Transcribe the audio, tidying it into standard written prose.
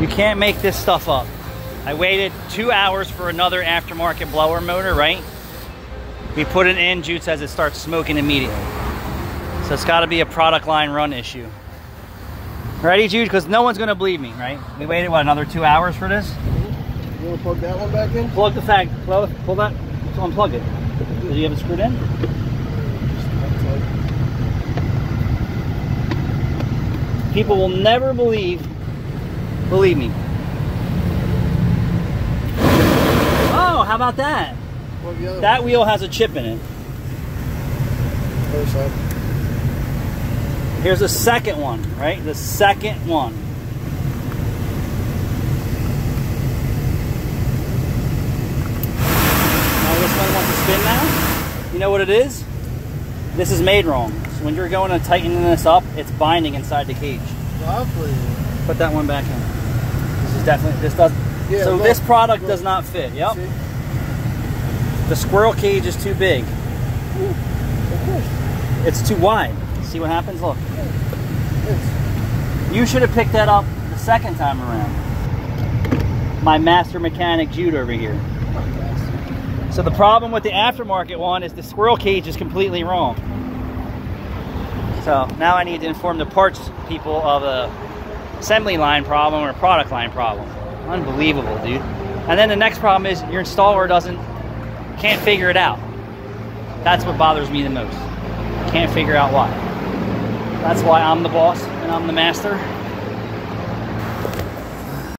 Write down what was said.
You can't make this stuff up. I waited 2 hours for another aftermarket blower motor, right? We put it in, Jude says it starts smoking immediately. So it's gotta be a product line run issue. Ready, Jude? Because no one's gonna believe me, right? We waited, what, another 2 hours for this? You wanna plug that one back in? Plug the fag, pull that, so unplug it. Did you have it screwed in? People will never believe me. Oh, how about that? That wheel has a chip in it. Other side. Here's the second one, right? The second one. Now this one wants to spin now. You know what it is? This is made wrong. So when you're going to tighten this up, it's binding inside the cage. Lovely. Put that one back in. This is definitely, this does. Yeah, so look, this product does not fit. Yep. See? The squirrel cage is too big. Ooh, of course. It's too wide. See what happens? Look. Yes. You should have picked that up the second time around. My master mechanic Jude over here. So the problem with the aftermarket one is the squirrel cage is completely wrong. So now I need to inform the parts people of a assembly line problem or a product line problem. Unbelievable, dude. And then the next problem is your installer can't figure it out. That's what bothers me the most. Can't figure out why. That's why I'm the boss and I'm the master.